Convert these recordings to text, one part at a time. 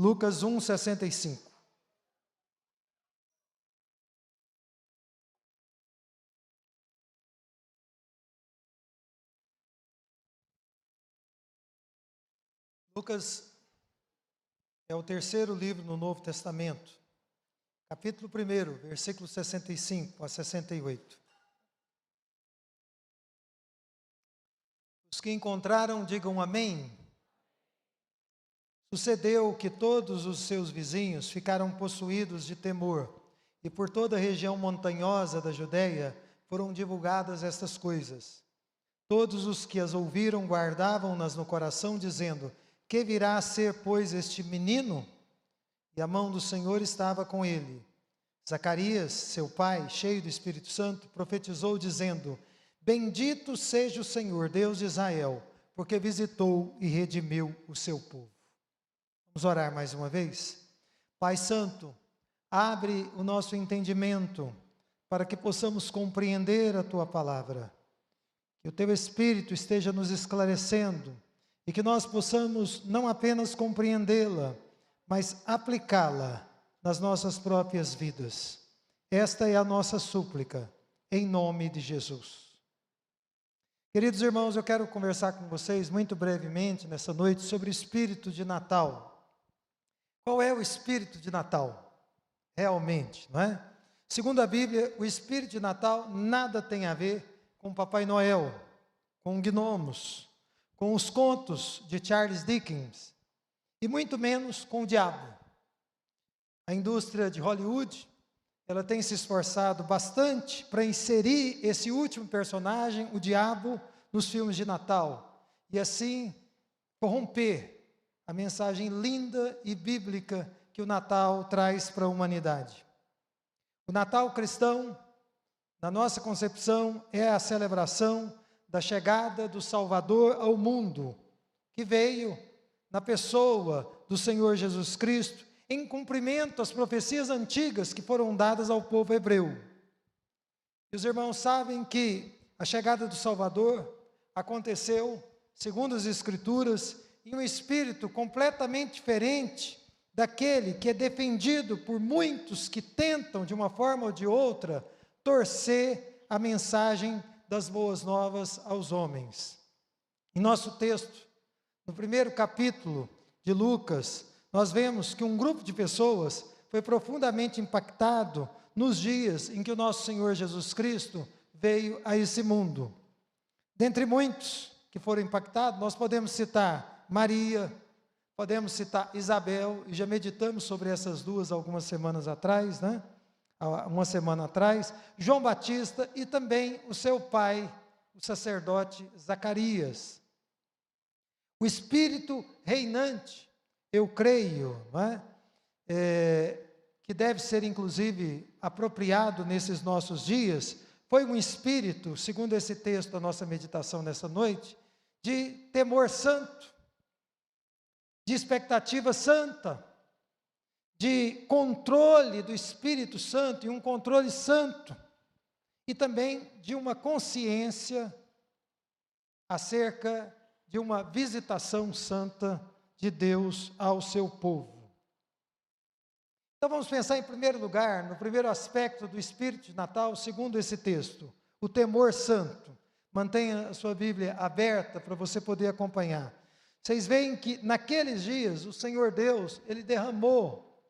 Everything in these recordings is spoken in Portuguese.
Lucas 1:65. Lucas é o terceiro livro no Novo Testamento, capítulo 1, versículos 65 a 68. Os que encontraram, digam amém. Sucedeu que todos os seus vizinhos ficaram possuídos de temor, e por toda a região montanhosa da Judéia foram divulgadas estas coisas. Todos os que as ouviram guardavam-nas no coração, dizendo: que virá a ser, pois, este menino? E a mão do Senhor estava com ele. Zacarias, seu pai, cheio do Espírito Santo, profetizou, dizendo: bendito seja o Senhor, Deus de Israel, porque visitou e redimiu o seu povo. Vamos orar mais uma vez? Pai Santo, abre o nosso entendimento para que possamos compreender a Tua palavra. Que o Teu Espírito esteja nos esclarecendo e que nós possamos não apenas compreendê-la, mas aplicá-la nas nossas próprias vidas. Esta é a nossa súplica, em nome de Jesus. Queridos irmãos, eu quero conversar com vocês muito brevemente nessa noite sobre o espírito de Natal. Qual é o espírito de Natal? Realmente, não é? Segundo a Bíblia, o espírito de Natal nada tem a ver com Papai Noel, com gnomos, com os contos de Charles Dickens, e muito menos com o diabo. A indústria de Hollywood, ela tem se esforçado bastante para inserir esse último personagem, o diabo, nos filmes de Natal, e assim corromper a mensagem linda e bíblica que o Natal traz para a humanidade. O Natal cristão, na nossa concepção, é a celebração da chegada do Salvador ao mundo, que veio na pessoa do Senhor Jesus Cristo, em cumprimento às profecias antigas que foram dadas ao povo hebreu. E os irmãos sabem que a chegada do Salvador aconteceu, segundo as Escrituras, em um espírito completamente diferente daquele que é defendido por muitos que tentam, de uma forma ou de outra, torcer a mensagem das boas novas aos homens. Em nosso texto, no primeiro capítulo de Lucas, nós vemos que um grupo de pessoas foi profundamente impactado nos dias em que o nosso Senhor Jesus Cristo veio a esse mundo. Dentre muitos que foram impactados, nós podemos citar Maria, podemos citar Isabel, e já meditamos sobre essas duas algumas semanas atrás, né? Uma semana atrás, João Batista e também o seu pai, o sacerdote Zacarias. O espírito reinante, eu creio, que deve ser inclusive apropriado nesses nossos dias, foi um espírito, segundo esse texto da nossa meditação nessa noite, de temor santo, de expectativa santa, de controle do Espírito Santo, e um controle santo, e também de uma consciência acerca de uma visitação santa de Deus ao seu povo. Então vamos pensar em primeiro lugar, no primeiro aspecto do Espírito de Natal, segundo esse texto, o temor santo. Mantenha a sua Bíblia aberta para você poder acompanhar. Vocês veem que naqueles dias o Senhor Deus, Ele derramou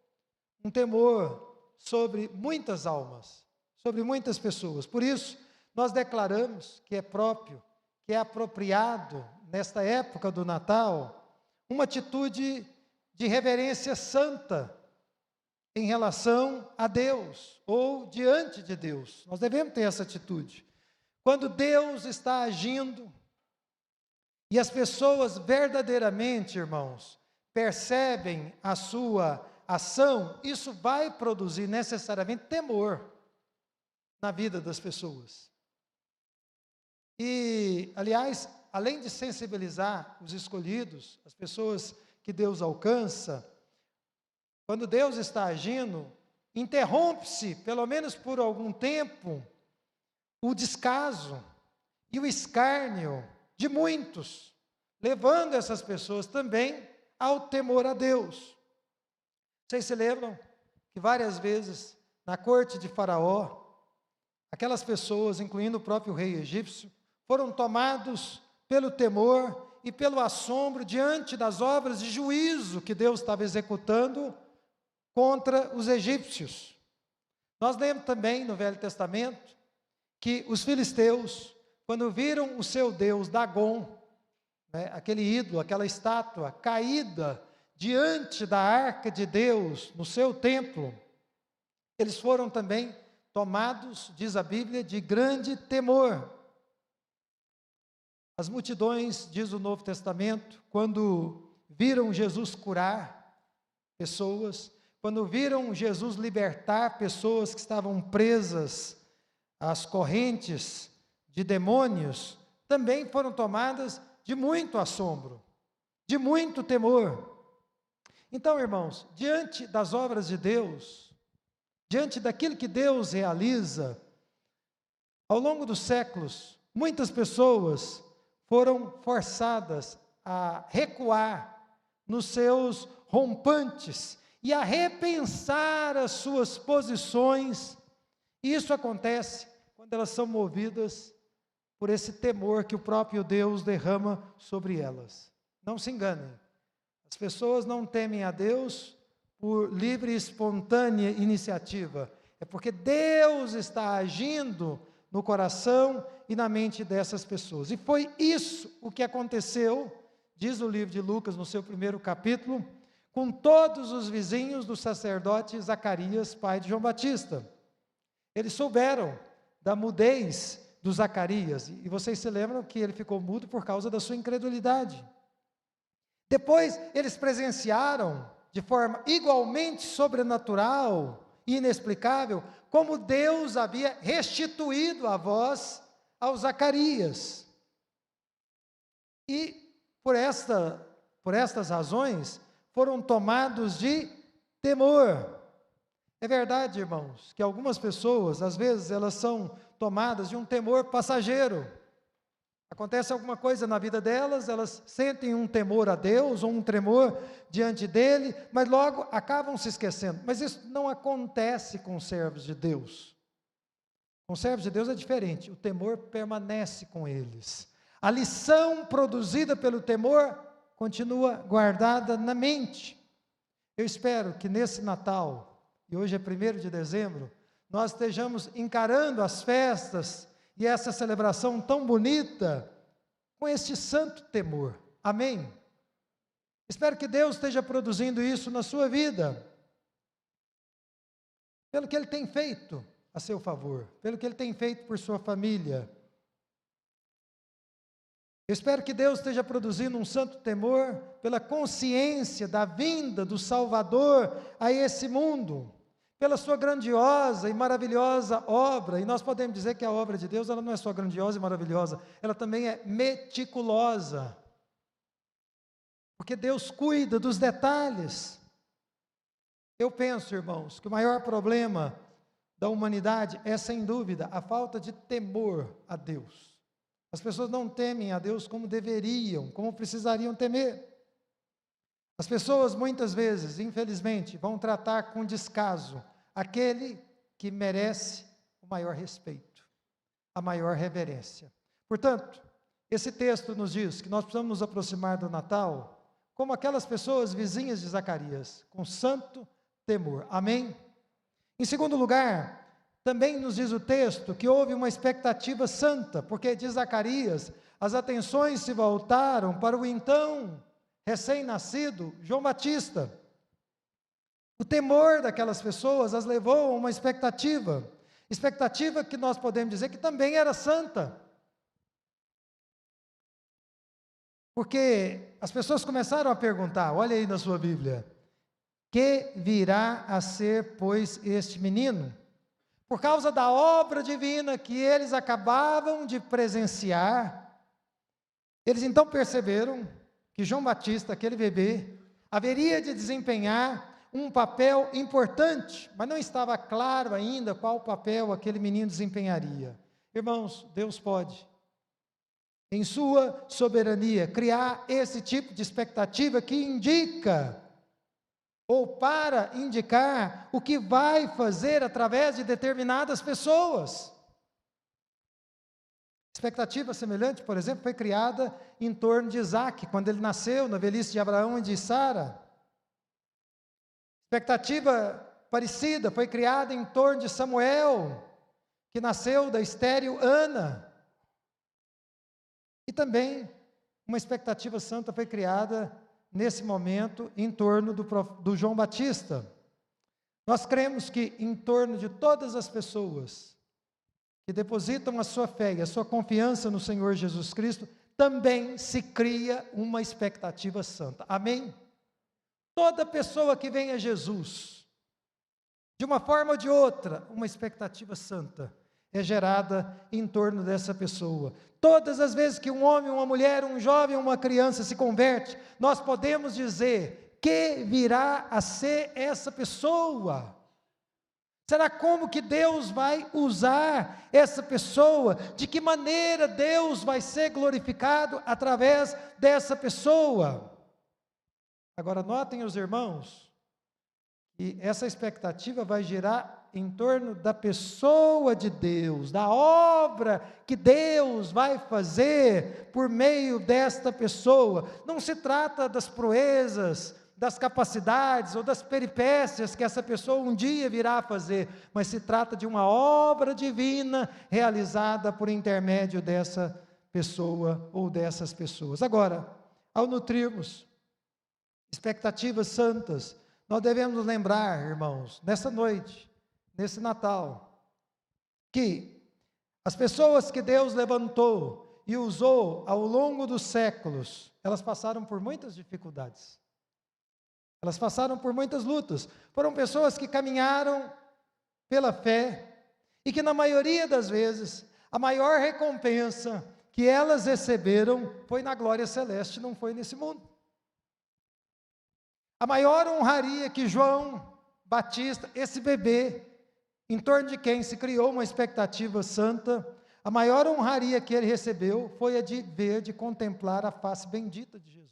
um temor sobre muitas almas, sobre muitas pessoas. Por isso, nós declaramos que é próprio, que é apropriado, nesta época do Natal, uma atitude de reverência santa em relação a Deus, ou diante de Deus. Nós devemos ter essa atitude. Quando Deus está agindo, e as pessoas verdadeiramente, irmãos, percebem a sua ação, isso vai produzir necessariamente temor na vida das pessoas. E, aliás, além de sensibilizar os escolhidos, as pessoas que Deus alcança, quando Deus está agindo, interrompe-se, pelo menos por algum tempo, o descaso e o escárnio de muitos, levando essas pessoas também ao temor a Deus. Vocês se lembram que várias vezes, na corte de Faraó, aquelas pessoas, incluindo o próprio rei egípcio, foram tomados pelo temor e pelo assombro diante das obras de juízo que Deus estava executando contra os egípcios. Nós lemos também no Velho Testamento que os filisteus, quando viram o seu deus Dagon, aquele ídolo, aquela estátua caída diante da arca de Deus, no seu templo, eles foram também tomados, diz a Bíblia, de grande temor. As multidões, diz o Novo Testamento, quando viram Jesus curar pessoas, quando viram Jesus libertar pessoas que estavam presas às correntes de demônios, também foram tomadas de muito assombro, de muito temor. Então, irmãos, diante das obras de Deus, diante daquilo que Deus realiza, ao longo dos séculos, muitas pessoas foram forçadas a recuar nos seus rompantes e a repensar as suas posições. E isso acontece quando elas são movidas por esse temor que o próprio Deus derrama sobre elas. Não se enganem, as pessoas não temem a Deus por livre e espontânea iniciativa, é porque Deus está agindo no coração e na mente dessas pessoas. E foi isso o que aconteceu, diz o livro de Lucas no seu primeiro capítulo, com todos os vizinhos do sacerdote Zacarias, pai de João Batista. Eles souberam da mudez do Zacarias, e vocês se lembram que ele ficou mudo por causa da sua incredulidade. Depois eles presenciaram, de forma igualmente sobrenatural e inexplicável, como Deus havia restituído a voz ao Zacarias. E por estas razões, foram tomados de temor. É verdade, irmãos, que algumas pessoas, às vezes, elas são tomadas de um temor passageiro. Acontece alguma coisa na vida delas, elas sentem um temor a Deus, ou um tremor diante dele, mas logo acabam se esquecendo. Mas isso não acontece com os servos de Deus. Com os servos de Deus é diferente, o temor permanece com eles. A lição produzida pelo temor continua guardada na mente. Eu espero que nesse Natal, e hoje é 1º de dezembro, nós estejamos encarando as festas e essa celebração tão bonita com este santo temor. Amém? Espero que Deus esteja produzindo isso na sua vida, pelo que Ele tem feito a seu favor, pelo que Ele tem feito por sua família. Eu espero que Deus esteja produzindo um santo temor pela consciência da vinda do Salvador a esse mundo, pela sua grandiosa e maravilhosa obra. E nós podemos dizer que a obra de Deus, ela não é só grandiosa e maravilhosa, ela também é meticulosa, porque Deus cuida dos detalhes. Eu penso, irmãos, que o maior problema da humanidade é, sem dúvida, a falta de temor a Deus. As pessoas não temem a Deus como deveriam, como precisariam temer. As pessoas muitas vezes, infelizmente, vão tratar com descaso aquele que merece o maior respeito, a maior reverência. Portanto, esse texto nos diz que nós precisamos nos aproximar do Natal como aquelas pessoas vizinhas de Zacarias, com santo temor. Amém? Em segundo lugar, também nos diz o texto que houve uma expectativa santa, porque de Zacarias, as atenções se voltaram para o então recém-nascido João Batista. O temor daquelas pessoas as levou a uma expectativa que nós podemos dizer que também era santa. Porque as pessoas começaram a perguntar, olha aí na sua Bíblia, que virá a ser, pois, este menino? Por causa da obra divina que eles acabavam de presenciar, eles então perceberam que João Batista, aquele bebê, haveria de desempenhar um papel importante, mas não estava claro ainda qual papel aquele menino desempenharia. Irmãos, Deus pode, em sua soberania, criar esse tipo de expectativa que indica ou para indicar o que vai fazer através de determinadas pessoas. Expectativa semelhante, por exemplo, foi criada em torno de Isaac, quando ele nasceu, na velhice de Abraão e de Sara. Expectativa parecida foi criada em torno de Samuel, que nasceu da estéril Ana. E também uma expectativa santa foi criada nesse momento em torno do João Batista. Nós cremos que em torno de todas as pessoas que depositam a sua fé e a sua confiança no Senhor Jesus Cristo, também se cria uma expectativa santa. Amém? Toda pessoa que vem a Jesus, de uma forma ou de outra, uma expectativa santa é gerada em torno dessa pessoa. Todas as vezes que um homem, uma mulher, um jovem, uma criança se converte, nós podemos dizer que virá a ser essa pessoa. Será como que Deus vai usar essa pessoa? De que maneira Deus vai ser glorificado através dessa pessoa? Agora notem os irmãos, que essa expectativa vai girar em torno da pessoa de Deus, da obra que Deus vai fazer por meio desta pessoa. Não se trata das proezas, das capacidades ou das peripécias que essa pessoa um dia virá a fazer, mas se trata de uma obra divina realizada por intermédio dessa pessoa ou dessas pessoas. Agora, ao nutrirmos expectativas santas, nós devemos lembrar, irmãos, nessa noite, nesse Natal, que as pessoas que Deus levantou e usou ao longo dos séculos, elas passaram por muitas dificuldades. Elas passaram por muitas lutas. Foram pessoas que caminharam pela fé e que, na maioria das vezes, a maior recompensa que elas receberam foi na glória celeste, não foi nesse mundo. A maior honraria que João Batista, esse bebê, em torno de quem se criou uma expectativa santa, a maior honraria que ele recebeu foi a de ver, de contemplar a face bendita de Jesus.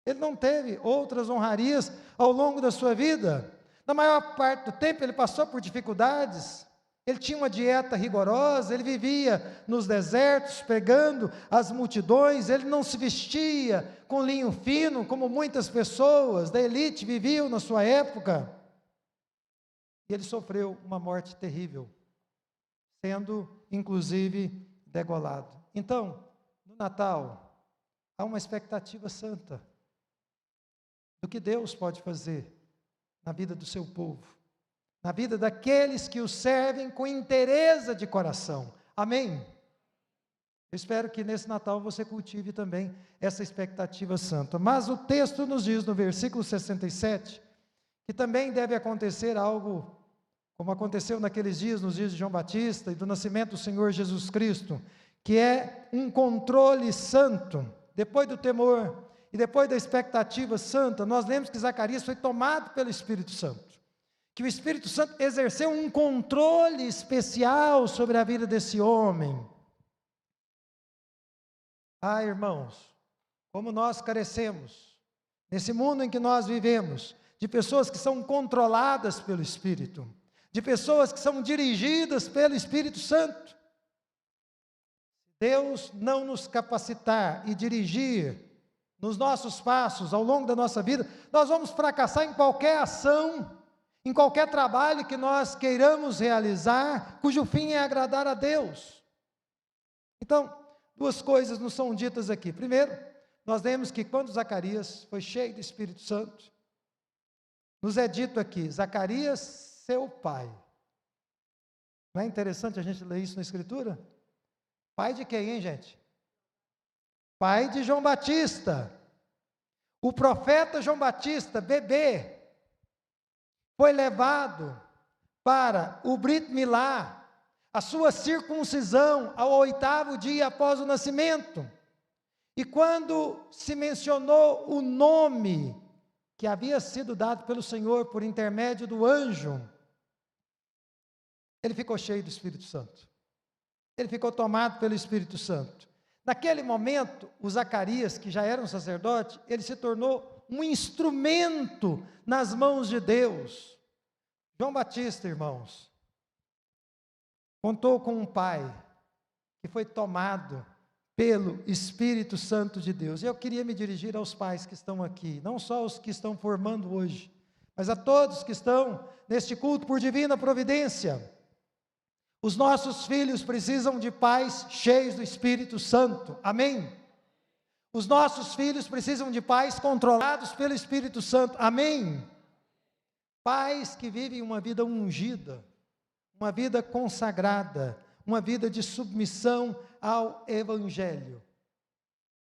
Ele não teve outras honrarias ao longo da sua vida. Na maior parte do tempo ele passou por dificuldades. Ele tinha uma dieta rigorosa, ele vivia nos desertos, pregando as multidões, ele não se vestia com linho fino, como muitas pessoas da elite viviam na sua época. E ele sofreu uma morte terrível, sendo, inclusive, degolado. Então, no Natal, há uma expectativa santa do que Deus pode fazer na vida do seu povo, na vida daqueles que o servem com inteireza de coração. Amém? Eu espero que nesse Natal você cultive também essa expectativa santa. Mas o texto nos diz no versículo 67, que também deve acontecer algo, como aconteceu naqueles dias, nos dias de João Batista e do nascimento do Senhor Jesus Cristo, que é um controle santo, depois do temor e depois da expectativa santa. Nós lemos que Zacarias foi tomado pelo Espírito Santo, que o Espírito Santo exerceu um controle especial sobre a vida desse homem. Ah, irmãos, como nós carecemos, nesse mundo em que nós vivemos, de pessoas que são controladas pelo Espírito, de pessoas que são dirigidas pelo Espírito Santo. Deus não nos capacitar e dirigir nos nossos passos, ao longo da nossa vida, nós vamos fracassar em qualquer ação, em qualquer trabalho que nós queiramos realizar, cujo fim é agradar a Deus. Então, duas coisas nos são ditas aqui. Primeiro, nós vemos que quando Zacarias foi cheio do Espírito Santo, nos é dito aqui, Zacarias, seu pai. Não é interessante a gente ler isso na Escritura? Pai de quem, hein, gente? Pai de João Batista. O profeta João Batista, bebê, foi levado para o Brit Milá, a sua circuncisão, ao 8º dia após o nascimento. E quando se mencionou o nome que havia sido dado pelo Senhor por intermédio do anjo, ele ficou cheio do Espírito Santo. Ele ficou tomado pelo Espírito Santo. Naquele momento, o Zacarias, que já era um sacerdote, ele se tornou um instrumento nas mãos de Deus. João Batista, irmãos, contou com um pai que foi tomado pelo Espírito Santo de Deus. E eu queria me dirigir aos pais que estão aqui, não só os que estão formando hoje, mas a todos que estão neste culto por divina providência. Os nossos filhos precisam de pais cheios do Espírito Santo, amém? Os nossos filhos precisam de pais controlados pelo Espírito Santo, amém? Pais que vivem uma vida ungida, uma vida consagrada, uma vida de submissão ao Evangelho.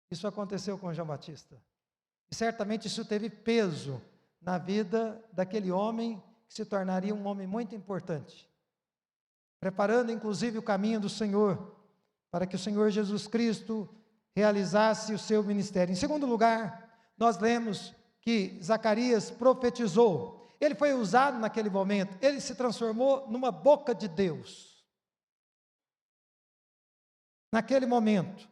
Isso aconteceu com João Batista. E certamente isso teve peso na vida daquele homem que se tornaria um homem muito importante, preparando inclusive o caminho do Senhor, para que o Senhor Jesus Cristo realizasse o seu ministério. Em segundo lugar, nós lemos que Zacarias profetizou. Ele foi usado naquele momento, ele se transformou numa boca de Deus. Naquele momento,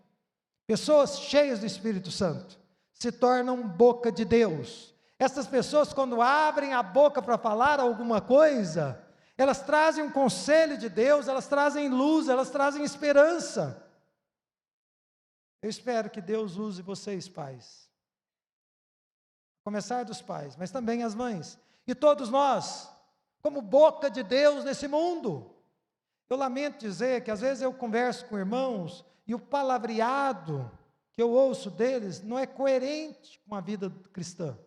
pessoas cheias do Espírito Santo se tornam boca de Deus. Essas pessoas, quando abrem a boca para falar alguma coisa, elas trazem um conselho de Deus, elas trazem luz, elas trazem esperança. Eu espero que Deus use vocês, pais, a começar dos pais, mas também as mães, e todos nós, como boca de Deus nesse mundo. Eu lamento dizer que às vezes eu converso com irmãos, e o palavreado que eu ouço deles não é coerente com a vida cristã.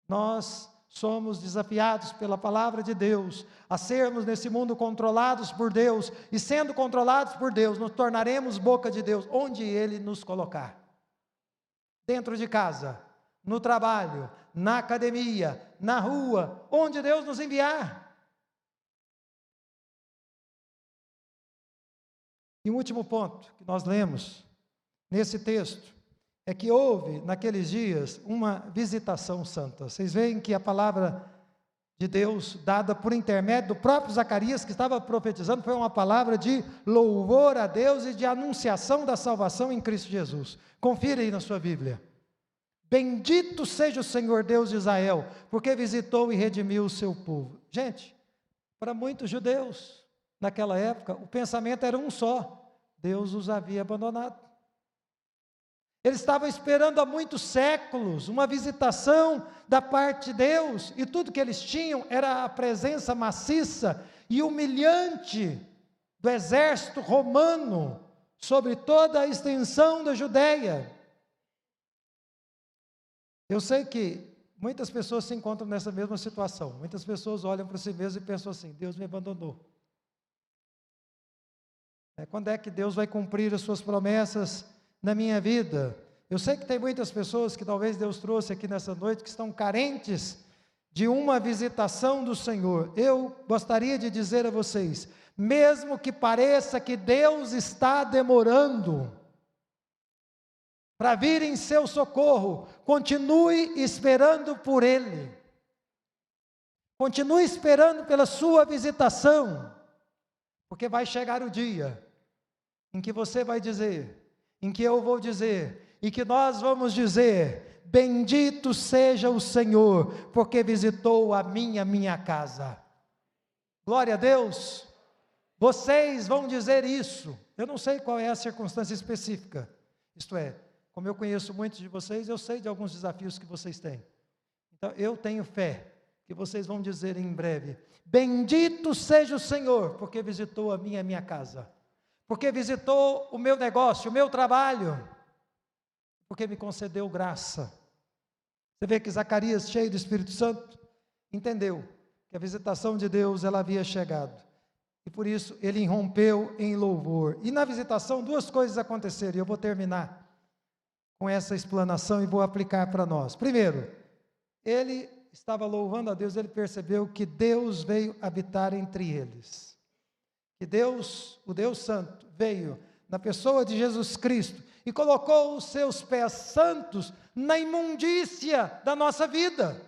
Nós somos desafiados pela palavra de Deus a sermos nesse mundo controlados por Deus, e sendo controlados por Deus, nos tornaremos boca de Deus, onde Ele nos colocar. Dentro de casa, no trabalho, na academia, na rua, onde Deus nos enviar. E o último ponto que nós lemos nesse texto é que houve, naqueles dias, uma visitação santa. Vocês veem que a palavra de Deus, dada por intermédio do próprio Zacarias, que estava profetizando, foi uma palavra de louvor a Deus e de anunciação da salvação em Cristo Jesus. Confira aí na sua Bíblia. Bendito seja o Senhor Deus de Israel, porque visitou e redimiu o seu povo. Gente, para muitos judeus, naquela época, o pensamento era um só: Deus os havia abandonado. Eles estavam esperando há muitos séculos uma visitação da parte de Deus, e tudo que eles tinham era a presença maciça e humilhante do exército romano sobre toda a extensão da Judéia. Eu sei que muitas pessoas se encontram nessa mesma situação. Muitas pessoas olham para si mesmas e pensam assim: Deus me abandonou. Quando é que Deus vai cumprir as suas promessas na minha vida? Eu sei que tem muitas pessoas que talvez Deus trouxe aqui nessa noite, que estão carentes de uma visitação do Senhor. Eu gostaria de dizer a vocês, mesmo que pareça que Deus está demorando para vir em seu socorro, continue esperando por Ele. Continue esperando pela sua visitação, porque vai chegar o dia em que você vai dizer, em que eu vou dizer, e que nós vamos dizer: bendito seja o Senhor, porque visitou a minha casa. Glória a Deus. Vocês vão dizer isso. Eu não sei qual é a circunstância específica, isto é, como eu conheço muitos de vocês, eu sei de alguns desafios que vocês têm. Então eu tenho fé que vocês vão dizer em breve: bendito seja o Senhor, porque visitou a minha casa, porque visitou o meu negócio, o meu trabalho, porque me concedeu graça. Você vê que Zacarias, cheio do Espírito Santo, entendeu que a visitação de Deus, ela havia chegado, e por isso ele irrompeu em louvor. E na visitação duas coisas aconteceram, e eu vou terminar com essa explanação e vou aplicar para nós. Primeiro, ele estava louvando a Deus, ele percebeu que Deus veio habitar entre eles, que Deus, o Deus Santo, veio na pessoa de Jesus Cristo e colocou os seus pés santos na imundícia da nossa vida.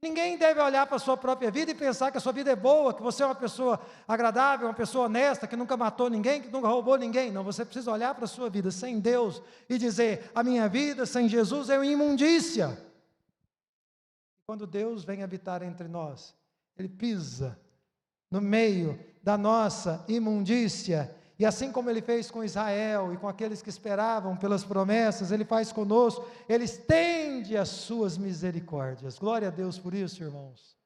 Ninguém deve olhar para a sua própria vida e pensar que a sua vida é boa, que você é uma pessoa agradável, uma pessoa honesta, que nunca matou ninguém, que nunca roubou ninguém. Não, você precisa olhar para a sua vida sem Deus e dizer: a minha vida sem Jesus é uma imundícia. Quando Deus vem habitar entre nós, Ele pisa no meio da nossa imundícia, e assim como Ele fez com Israel e com aqueles que esperavam pelas promessas, Ele faz conosco, Ele estende as suas misericórdias. Glória a Deus por isso, irmãos.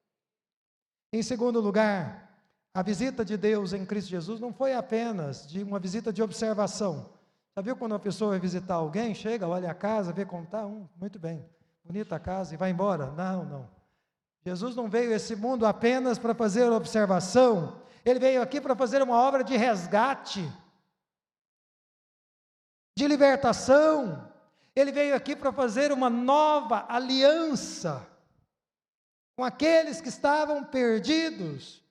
Em segundo lugar, a visita de Deus em Cristo Jesus não foi apenas de uma visita de observação. Já viu quando uma pessoa vai visitar alguém, chega, olha a casa, vê como está, muito bem, bonita a casa, e vai embora? Não. Jesus não veio a esse mundo apenas para fazer observação, Ele veio aqui para fazer uma obra de resgate, de libertação. Ele veio aqui para fazer uma nova aliança com aqueles que estavam perdidos.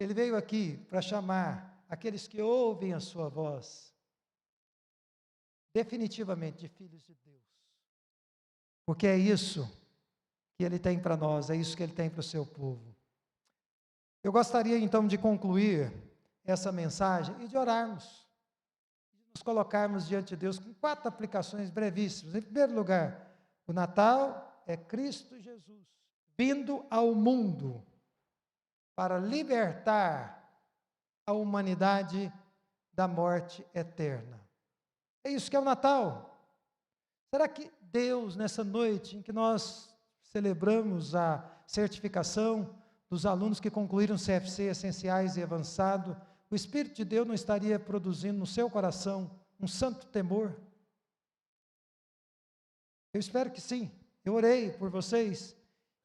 Ele veio aqui para chamar aqueles que ouvem a sua voz, definitivamente de filhos de Deus, porque é isso que Ele tem para nós, é isso que Ele tem para o seu povo. Eu gostaria então de concluir essa mensagem e de orarmos, de nos colocarmos diante de Deus com 4 aplicações brevíssimas. Em primeiro lugar, o Natal é Cristo Jesus vindo ao mundo para libertar a humanidade da morte eterna. É isso que é o Natal. Será que Deus, nessa noite em que nós celebramos a certificação dos alunos que concluíram CFC essenciais e avançado, o Espírito de Deus não estaria produzindo no seu coração um santo temor? Eu espero que sim. Eu orei por vocês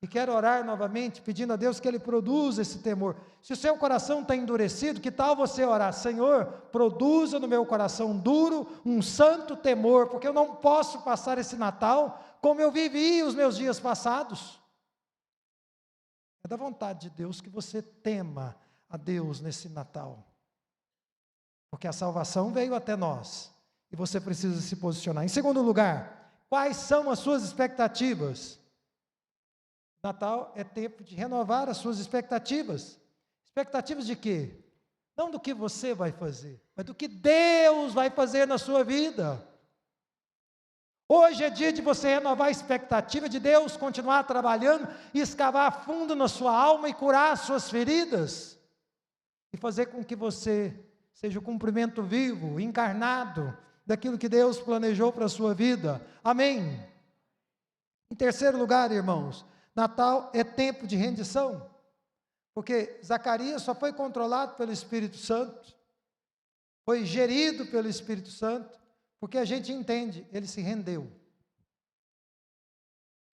e quero orar novamente, pedindo a Deus que Ele produza esse temor. Se o seu coração está endurecido, que tal você orar: Senhor, produza no meu coração duro um santo temor, porque eu não posso passar esse Natal como eu vivi os meus dias passados. É da vontade de Deus que você tema a Deus nesse Natal, porque a salvação veio até nós, e você precisa se posicionar. Em segundo lugar, quais são as suas expectativas? Natal é tempo de renovar as suas expectativas. Expectativas de quê? Não do que você vai fazer, mas do que Deus vai fazer na sua vida. Hoje é dia de você renovar a expectativa de Deus continuar trabalhando e escavar fundo na sua alma e curar as suas feridas, e fazer com que você seja o cumprimento vivo, encarnado, daquilo que Deus planejou para a sua vida. Amém? Em terceiro lugar, irmãos, Natal é tempo de rendição, porque Zacarias só foi controlado pelo Espírito Santo, foi gerido pelo Espírito Santo, porque a gente entende, ele se rendeu.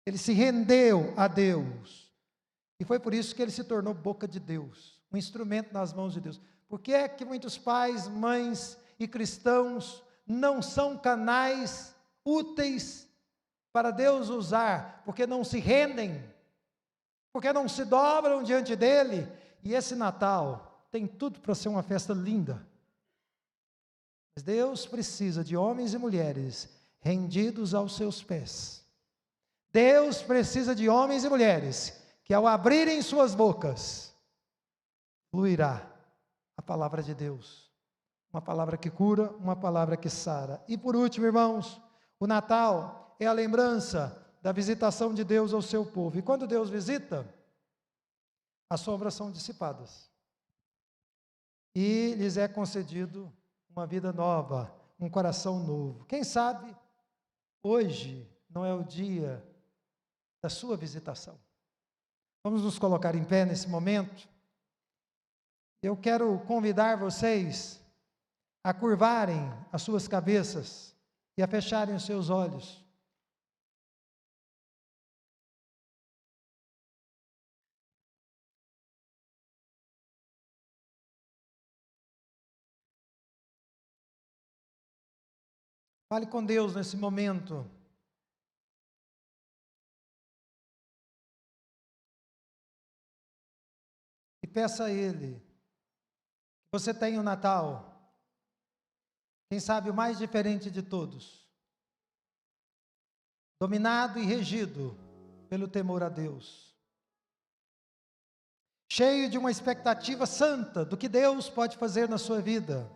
Ele se rendeu a Deus. E foi por isso que ele se tornou boca de Deus, um instrumento nas mãos de Deus. Por que é que muitos pais, mães e cristãos não são canais úteis para Deus usar? Porque não se rendem, porque não se dobram diante dele. E esse Natal tem tudo para ser uma festa linda. Mas Deus precisa de homens e mulheres rendidos aos seus pés. Deus precisa de homens e mulheres que, ao abrirem suas bocas, fluirá a palavra de Deus. Uma palavra que cura, uma palavra que sara. E por último, irmãos, o Natal é a lembrança da visitação de Deus ao seu povo. E quando Deus visita, as sombras são dissipadas. E lhes é concedido uma vida nova, um coração novo. Quem sabe, hoje não é o dia da sua visitação. Vamos nos colocar em pé nesse momento. Eu quero convidar vocês a curvarem as suas cabeças e a fecharem os seus olhos. Fale com Deus nesse momento. E peça a Ele que você tenha o Natal, quem sabe o mais diferente de todos, dominado e regido pelo temor a Deus. cheio de uma expectativa santa do que Deus pode fazer na sua vida,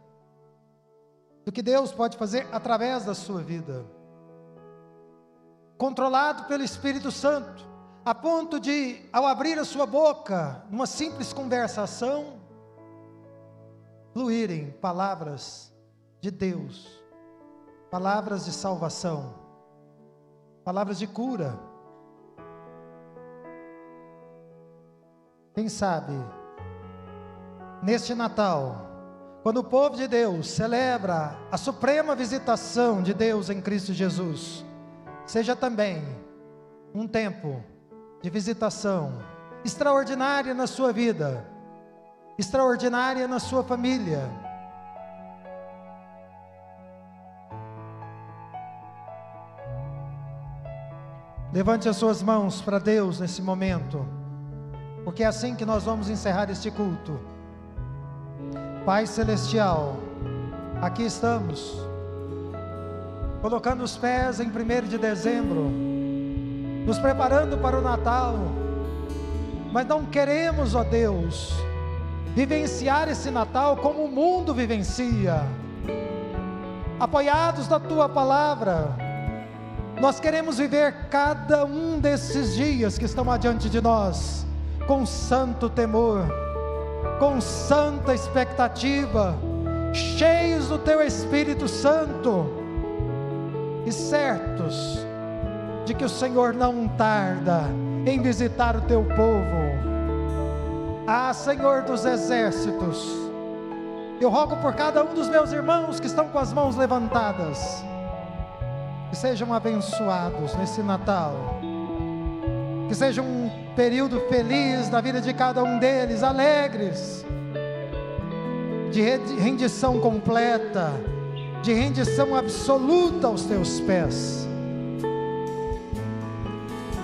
do que Deus pode fazer através da sua vida, controlado pelo Espírito Santo, a ponto de, ao abrir a sua boca, numa simples conversação, fluírem palavras de Deus, palavras de salvação, palavras de cura. Quem sabe, neste Natal, quando o povo de Deus celebra a suprema visitação de Deus em Cristo Jesus, seja também um tempo de visitação extraordinária na sua vida, extraordinária na sua família. Levante as suas mãos para Deus nesse momento, porque é assim que nós vamos encerrar este culto. Pai Celestial, aqui estamos, colocando os pés em 1º de dezembro, nos preparando para o Natal, mas não queremos, ó Deus, vivenciar esse Natal como o mundo vivencia, apoiados na Tua Palavra. Nós queremos viver cada um desses dias que estão adiante de nós, com santo temor, com santa expectativa, cheios do Teu Espírito Santo, e certos de que o Senhor não tarda em visitar o Teu povo. Ah, Senhor dos exércitos, eu rogo por cada um dos meus irmãos que estão com as mãos levantadas, que sejam abençoados nesse Natal, que seja um período feliz na vida de cada um deles, alegres, de rendição completa, de rendição absoluta aos Teus pés.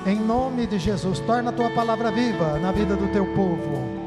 Em nome de Jesus, torna a Tua palavra viva na vida do Teu povo.